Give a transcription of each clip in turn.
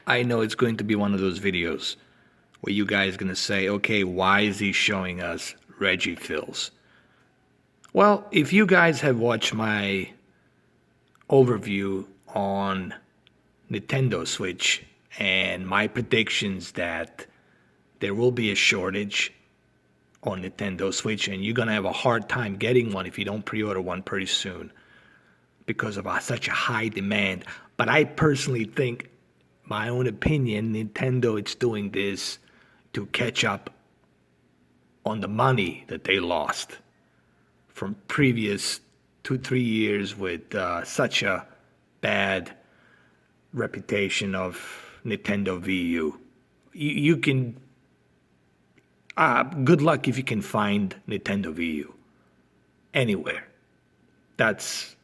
I know it's going to be one of those videos where you guys going to say, okay, why is he showing us Reggie Fils? Well, if you guys have watched my overview on Nintendo Switch and my predictions that there will be a shortage on Nintendo Switch and you're going to have a hard time getting one if you don't pre-order one pretty soon because of such a high demand. But I personally think, my own opinion, Nintendo is doing this to catch up on the money that they lost from previous 2-3 years with such a bad reputation of Nintendo VU. You can, good luck if you can find Nintendo VU anywhere. That's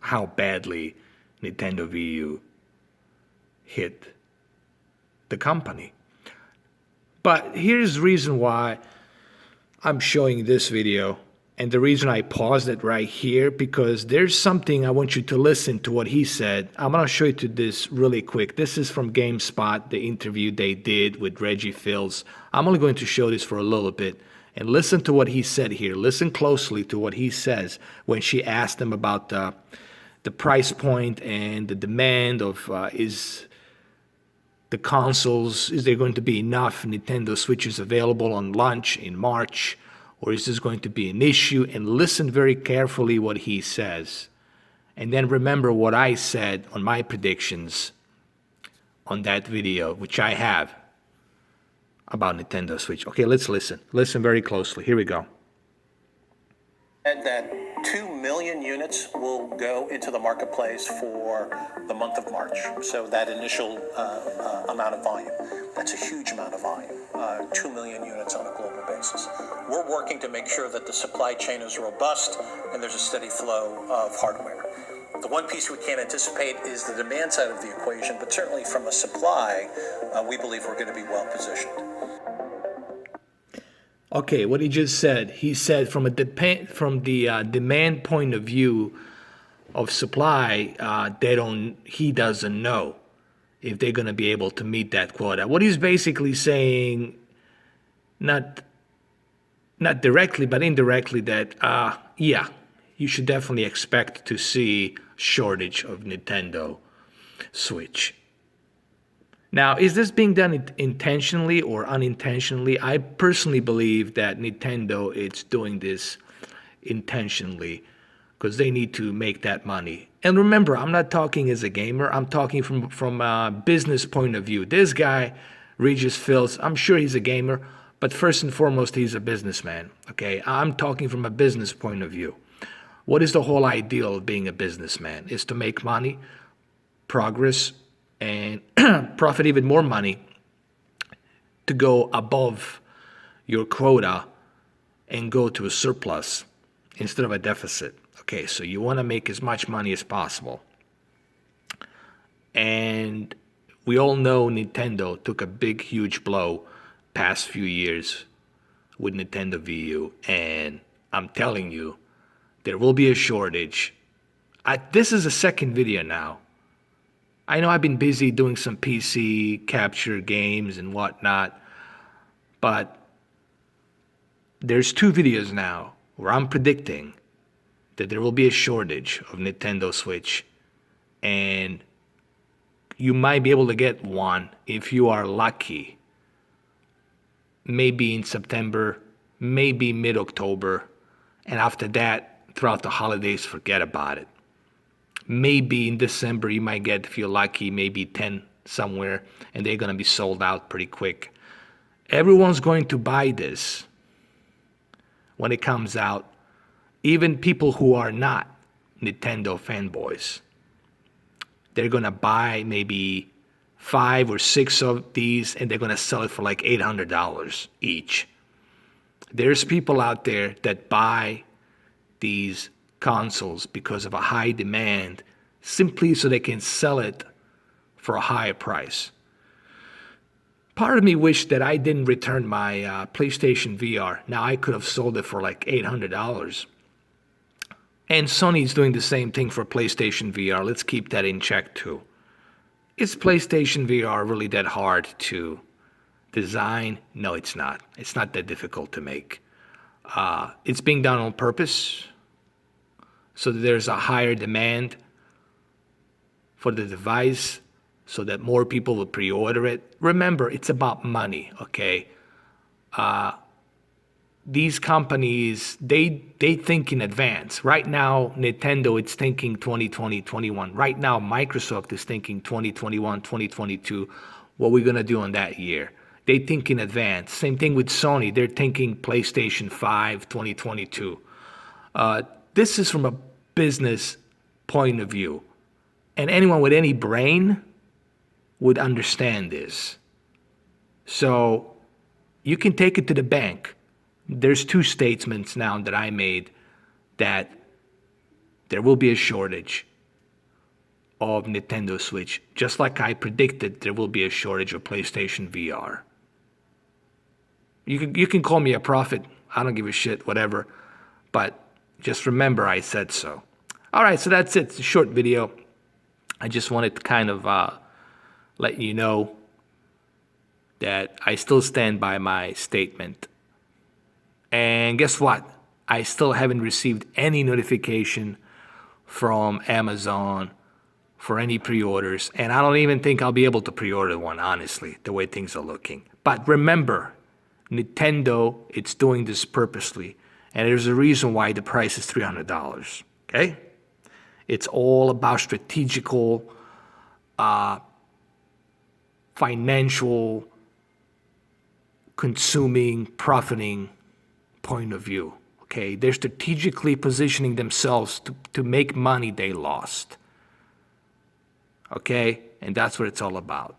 how badly Nintendo VU hit the company. But here's the reason why I'm showing this video, and the reason I paused it right here, because there's something I want you to listen to what he said. I'm going to show you to this really quick. This is from GameSpot, the interview they did with Reggie Fils. I'm only going to show this for a little bit, and listen to what he said here. Listen closely to what he says when she asked him about the price point and the demand of is the consoles, is there going to be enough Nintendo Switches available on launch in March, or is this going to be an issue? And listen very carefully what he says. And then remember what I said on my predictions on that video, which I have about Nintendo Switch. Okay, let's listen. Listen very closely. Here we go. And that 2 million units will go into the marketplace for the month of March. So that initial amount of volume, that's a huge amount of volume, 2 million units on a global basis. We're working to make sure that the supply chain is robust and there's a steady flow of hardware. The one piece we can't anticipate is the demand side of the equation, but certainly from a supply, we believe we're going to be well positioned. Okay, what he just said, he said from the demand point of view of supply, he doesn't know if they're going to be able to meet that quota. What he's basically saying, not directly but indirectly, that yeah, you should definitely expect to see shortage of Nintendo Switch. Now, is this being done intentionally or unintentionally? I personally believe that Nintendo is doing this intentionally because they need to make that money. And remember, I'm not talking as a gamer. I'm talking from a business point of view. This guy, Reggie Fils, I'm sure he's a gamer, but first and foremost, he's a businessman. Okay, I'm talking from a business point of view. What is the whole ideal of being a businessman? Is to make money, progress, and profit even more money, to go above your quota and go to a surplus instead of a deficit. Okay, so you want to make as much money as possible. And we all know Nintendo took a big, huge blow past few years with Nintendo VU. And I'm telling you, there will be a shortage. This is the second video now. I know I've been busy doing some PC capture games and whatnot, but there's 2 videos now where I'm predicting that there will be a shortage of Nintendo Switch, and you might be able to get one if you are lucky. Maybe in September, maybe mid-October, and after that, throughout the holidays, forget about it. Maybe in December you might get, if you're lucky, maybe 10 somewhere, and they're going to be sold out pretty quick. Everyone's going to buy this when it comes out, even people who are not Nintendo fanboys. They're going to buy maybe 5 or 6 of these, and they're going to sell it for like $800 each. There's people out there that buy these consoles because of a high demand, simply so they can sell it for a higher price. Part of me wished that I didn't return my PlayStation VR. Now I could have sold it for like $800. And Sony's doing the same thing for PlayStation VR. Let's keep that in check too. Is PlayStation VR really that hard to design? No, it's not. It's not that difficult to make. It's being done on purpose so that there's a higher demand for the device so that more people will pre-order it. Remember, it's about money, okay? These companies, they think in advance. Right now, Nintendo, it's thinking 2020, 21. Right now, Microsoft is thinking 2021, 2022, what we're going to do in that year. They think in advance. Same thing with Sony. They're thinking PlayStation 5, 2022. This is from a business point of view. And anyone with any brain would understand this. So you can take it to the bank. There's two statements now that I made that there will be a shortage of Nintendo Switch, just like I predicted there will be a shortage of PlayStation VR. You can call me a prophet. I don't give a shit, whatever. But just remember I said so. All right, so that's it. It's a short video. I just wanted to kind of let you know that I still stand by my statement. And guess what? I still haven't received any notification from Amazon for any pre-orders. And I don't even think I'll be able to pre-order one, honestly, the way things are looking. But remember, Nintendo, it's doing this purposely. And there's a reason why the price is $300, okay? It's all about strategical, financial, consuming, profiting point of view, okay? They're strategically positioning themselves to make money they lost, okay? And that's what it's all about.